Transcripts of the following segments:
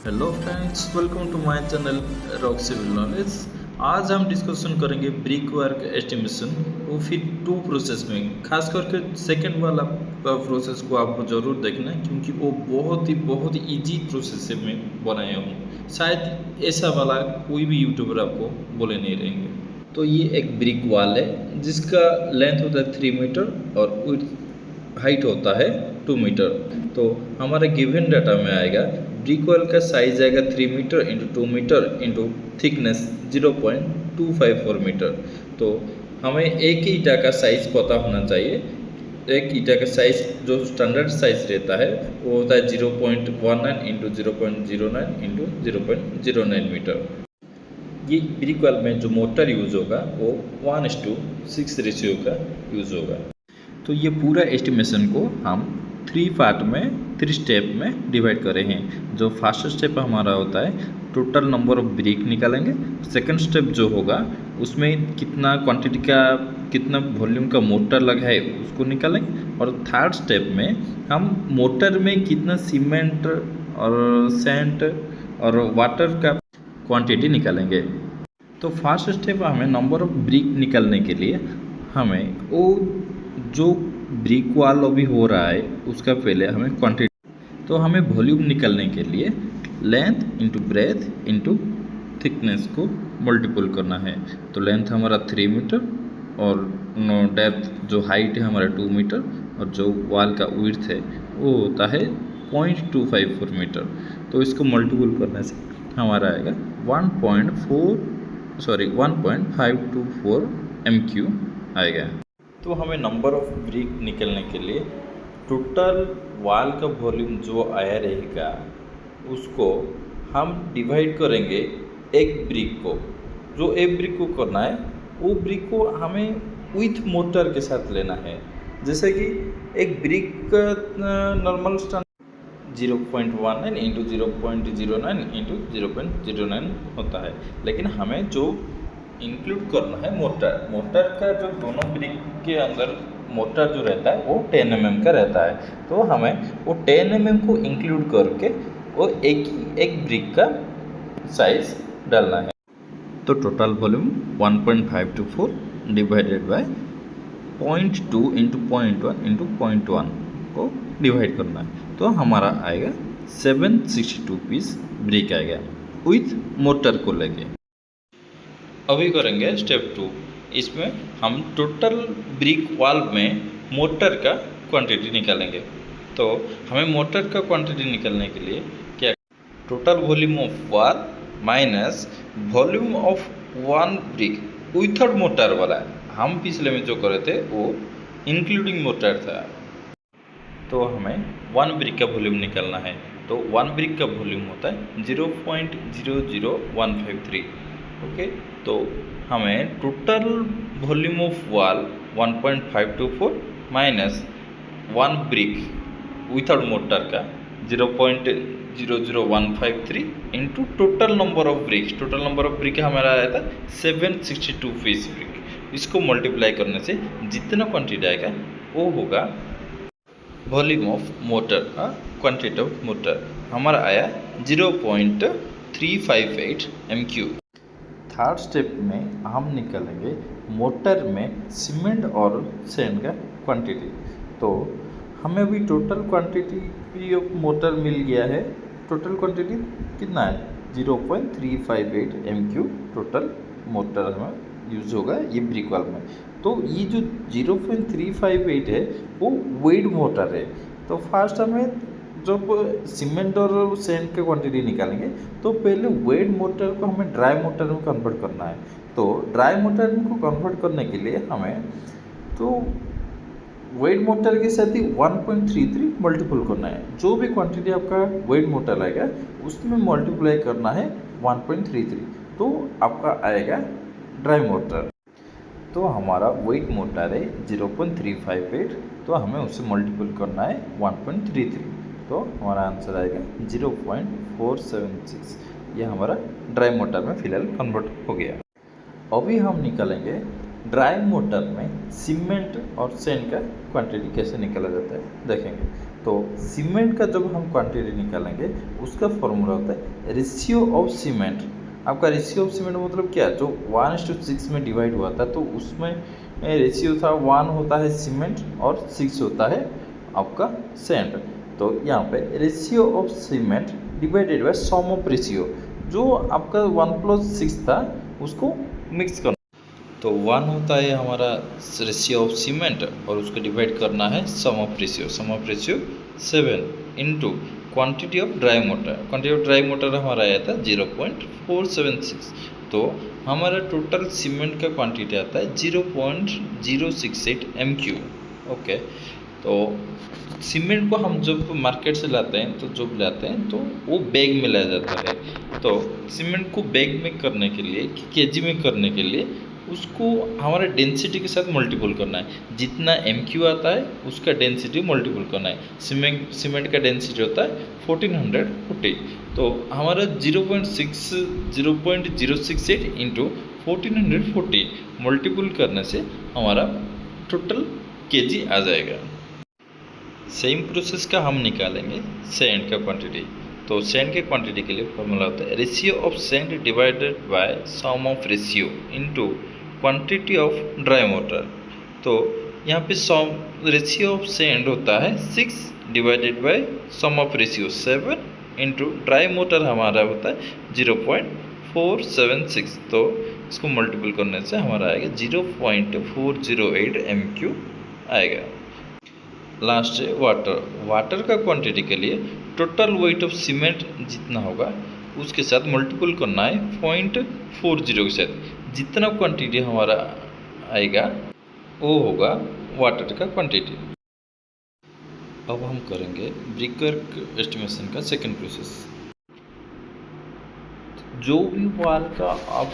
Hello friends, welcome to my channel rock civil knowledge. आज हम discussion करेंगे brick work estimation, वो फिर टू प्रोसेस में। खास करके सेकंड वाला प्रोसेस को आपको ज़रूर देखना है, क्योंकि वो बहुत ही ईजी प्रोसेस से मैं बनाया हूँ। शायद ऐसा वाला कोई भी यूट्यूबर आपको बोले नहीं रहेंगे। तो ये एक ब्रिक वॉल है जिसका लेंथ होता है 3 मीटर और विड्थ हाइट होता है 2 मीटर। तो हमारे गिवन डाटा में आएगा ब्रिक वॉल का साइज आएगा 3 meter into 2 meter into thickness 0.254 meter. तो हमें एक ही ईटा का साइज पता होना चाहिए। एक ईटा का साइज जो स्टैंडर्ड साइज रहता है वो होता है 0.19 इंटू 0.09 इंटू 0.09 मीटर। ये ब्रिक वॉल में जो मोटर यूज़ होगा वो 1:6 रेशियो का यूज़ होगा। तो ये पूरा एस्टिमेशन को हम 3 पार्ट में 3 स्टेप में डिवाइड करे हैं। जो फर्स्ट स्टेप हमारा होता है टोटल नंबर ऑफ ब्रिक निकालेंगे। सेकंड स्टेप जो होगा उसमें कितना क्वांटिटी का कितना वॉल्यूम का मोटर लगा है उसको निकालेंगे। और थर्ड स्टेप में हम मोटर में कितना सीमेंट और सैंड और वाटर का क्वांटिटी निकालेंगे। तो फर्स्ट स्टेप हमें नंबर ऑफ ब्रिक निकालने के लिए हमें वो जो ब्रिक वॉल अभी हो रहा है उसका पहले हमें क्वांटिटी, तो हमें वॉल्यूम निकालने के लिए length into breadth into thickness को मल्टीपल करना है। तो लेंथ हमारा 3 मीटर और डेप्थ जो हाइट है हमारा 2 मीटर और जो वॉल का विड्थ है वो होता है 0.254 मीटर। तो इसको मल्टीपल करने से हमारा आएगा 1.524 MQ आएगा। तो हमें नंबर ऑफ ब्रिक निकलने के लिए टोटल वॉल का वॉल्यूम जो आया रहेगा उसको हम डिवाइड करेंगे एक ब्रिक को। जो एक ब्रिक को करना है वो ब्रिक को हमें विथ मोटर के साथ लेना है। जैसे कि एक ब्रिक का नॉर्मल स्टैंड 0.19 इंटू 0.09 इंटू 0.09 होता है, लेकिन हमें जो इंक्लूड करना है मोटर का जो दोनों ब्रिक के अंदर मोटर जो रहता है वो 10 mm का रहता है। तो हमें वो 10 mm को इंक्लूड करके वो एक ब्रिक का साइज डालना है। तो total volume 1.524 divided by 0.2 into 0.1 into 0.1 को डिवाइड करना है। तो हमारा आएगा 762 पीस ब्रिक आएगा विथ मोटर को लेके। अभी करेंगे स्टेप 2। इसमें हम टोटल ब्रिक वॉल में मोटर का क्वांटिटी निकालेंगे। तो हमें मोटर का क्वांटिटी निकालने के लिए क्या, total volume of wall minus volume of one brick without motor वाला। हम पिछले में जो करे थे वो इंक्लूडिंग मोटर था। तो हमें वन ब्रिक का वॉल्यूम निकालना है। तो वन ब्रिक का वॉल्यूम होता है 0.00153। ओके, तो हमें total volume of wall 1.524 minus one brick without motor का 0.00153 into total number of BRICS. Total number of brick हमारा आया था 762 पीस ब्रिक। इसको मल्टीप्लाई करने से जितना क्वांटिटी आएगा वो होगा volume of motor, quantity of motor हमारा आया 0.358 MQ। थर्ड स्टेप में हम निकालेंगे मोटर में सीमेंट और सैंड का क्वांटिटी। तो हमें भी टोटल क्वांटिटी ऑफ मोटर मिल गया है। टोटल क्वांटिटी कितना है 0.358 MQ टोटल मोटर हमें यूज होगा ये ब्रिक वॉल में। तो ये जो 0.358 है वो वेट मोटर है। तो फर्स्ट हमें जब सीमेंट और सैंड के क्वांटिटी निकालेंगे तो पहले वेट मोटर को हमें ड्राई मोटर में कन्वर्ट करना है। तो ड्राई मोटर को कन्वर्ट करने के लिए हमें तो वेट मोटर के साथ ही 1.33 मल्टीपल करना है। जो भी क्वांटिटी आपका वेट मोटर आएगा उसमें मल्टीप्लाई करना है 1.33, तो आपका आएगा ड्राई मोटर। तो हमारा वेट मोटर है 0.358, तो हमें उससे मल्टीपल करना है 1.33, तो हमारा आंसर आएगा 0.476। ये हमारा ड्राई मोटर में फिलहाल कन्वर्ट हो गया। अभी हम निकालेंगे ड्राई मोटर में सीमेंट और सैंड का क्वांटिटी कैसे निकाला जाता है देखेंगे। तो सीमेंट का जब हम क्वांटिटी निकालेंगे उसका फॉर्मूला होता है रेशियो ऑफ सीमेंट। आपका रेशियो ऑफ सीमेंट मतलब क्या, जो 1:6 में डिवाइड हुआ था तो उसमें रेशियो था 1 होता है सीमेंट और 6 होता है आपका सैंड। तो यहाँ पे ratio of cement divided by sum of ratio, जो आपका 1+6 था उसको मिक्स करना। तो 1 होता है हमारा रेशियो ऑफ सीमेंट और उसको डिवाइड करना है sum of ratio. Sum of ratio 7 into quantity of dry mortar. Quantity of dry mortar हमारा आया था 0.476। तो हमारा टोटल सीमेंट का क्वांटिटी आता है 0.068 MQ। ओके, तो सीमेंट को हम जब मार्केट से लाते हैं तो जब लाते हैं तो वो बैग में लाया जाता है। तो सीमेंट को बैग में करने के लिए, केजी में करने के लिए उसको हमारे डेंसिटी के साथ मल्टीपल करना है। जितना MQ आता है उसका डेंसिटी मल्टीपल करना है। सीमेंट का डेंसिटी होता है 1440। तो हमारा 0.068 इंटू 1440 मल्टीपल करने से हमारा टोटल केजी आ जाएगा। सेम प्रोसेस का हम निकालेंगे सैंड का क्वांटिटी। तो सैंड के क्वांटिटी के लिए फॉर्मूला होता है ratio of sand divided by sum of ratio into quantity of dry mortar. तो यहाँ पे सम रेशियो ऑफ सैंड होता है 6 divided by sum of ratio 7 into dry mortar हमारा होता है 0.476। तो इसको मल्टीपल करने से हमारा आएगा 0.408 MQ आएगा। लास्ट है वाटर। वाटर का क्वांटिटी के लिए टोटल वेट ऑफ सीमेंट जितना होगा उसके साथ मल्टीपल करना है 0.40 के साथ। जितना क्वांटिटी हमारा आएगा वो होगा वाटर का क्वांटिटी। अब हम करेंगे ब्रिकवर्क एस्टिमेशन का सेकंड प्रोसेस। जो भी वाल का आप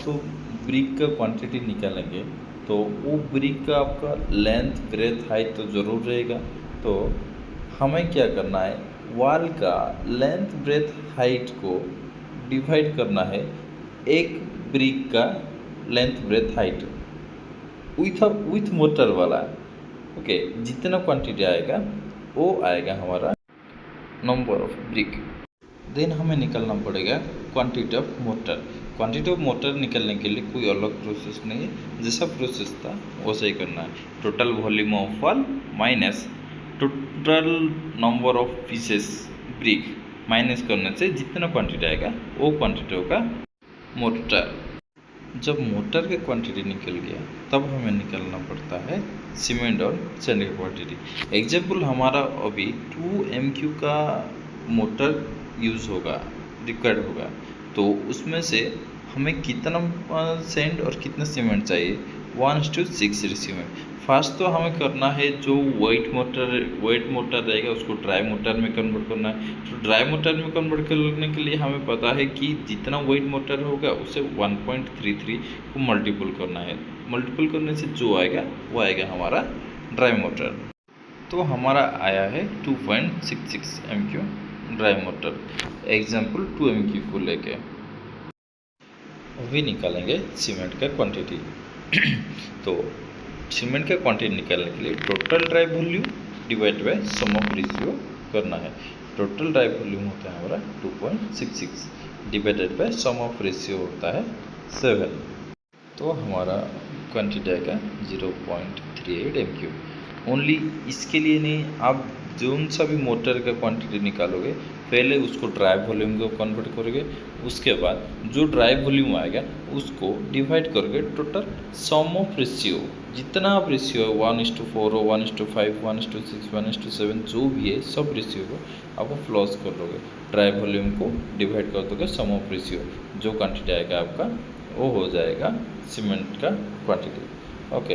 ब्रिक का क्वांटिटी निकालेंगे तो वो ब्रिक का आपका लेंथ ब्रेथ हाइट तो ज़रूर रहेगा। तो हमें क्या करना है, वाल का लेंथ ब्रेथ हाइट को डिवाइड करना है एक ब्रिक का length breadth height with motor वाला। ओके, जितना क्वांटिटी आएगा वो आएगा हमारा नंबर ऑफ ब्रिक। देन हमें निकालना पड़ेगा quantity of motor. Quantity of motor निकालने के लिए कोई अलग प्रोसेस नहीं है, जैसा प्रोसेस था वैसे ही करना है। टोटल वॉल्यूम ऑफ वाल minus total number of pieces brick minus करने से जितना क्वांटिटी आएगा वो क्वांटिटी होगा मोटर। जब मोटर का क्वांटिटी निकल गया तब हमें निकालना पड़ता है सीमेंट और सैंड की क्वांटिटी। एग्जाम्पल हमारा अभी 2 MQ का मोटर यूज़ होगा, रिक्वायर्ड होगा। तो उसमें से हमें कितना सैंड और कितना सीमेंट चाहिए 1:6 रेशियो में। फर्स्ट तो हमें करना है जो वेट मोटर रहेगा उसको ड्राई मोटर में कन्वर्ट करना है। तो ड्राई मोटर में कन्वर्ट करने के लिए हमें पता है कि जितना वेट मोटर होगा उसे 1.33 को मल्टीपल करना है। मल्टीपल करने से जो आएगा वो आएगा हमारा ड्राई मोटर। तो हमारा आया है 2.66 MQ dry motor. Example 2 MQ को लेके अभी निकालेंगे सीमेंट का क्वांटिटी। तो सीमेंट का क्वांटिटी निकालने के लिए total dry volume divide by sum of ratio करना है। टोटल ड्राई वॉल्यूम होता है हमारा 2.66 divided by sum of ratio होता है 7। तो हमारा क्वांटिटी आएगा 0.38 MQ। ओनली इसके लिए नहीं, आप जो सा भी मोटर का क्वांटिटी निकालोगे पहले उसको ड्राई वॉल्यूम को कन्वर्ट करोगे, उसके बाद जो ड्राई वॉल्यूम आएगा उसको डिवाइड करके टोटल सम ऑफ रेशियो जितना आप रेशियो है 1:4 हो 1:5 1:6 1:7 जो भी है सब रेशियो को आपको प्लस कर लोगे। ड्राई वॉल्यूम को डिवाइड कर दोगे सम ऑफ रेशियो, जो क्वांटिटी आएगा आपका वो हो जाएगा सीमेंट का क्वांटिटी। ओके,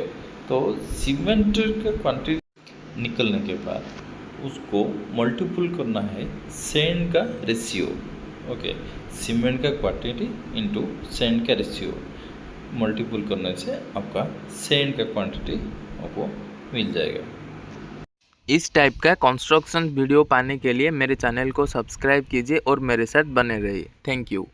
तो सीमेंट का क्वांटिटी निकलने के बाद उसको मल्टीपल करना है सैंड का रेशियो। ओके, सीमेंट का क्वांटिटी इंटू सैंड का रेशियो मल्टीपल करने से आपका सैंड का क्वांटिटी आपको मिल जाएगा। इस टाइप का कंस्ट्रक्शन वीडियो पाने के लिए मेरे चैनल को सब्सक्राइब कीजिए और मेरे साथ बने रहिए। Thank you.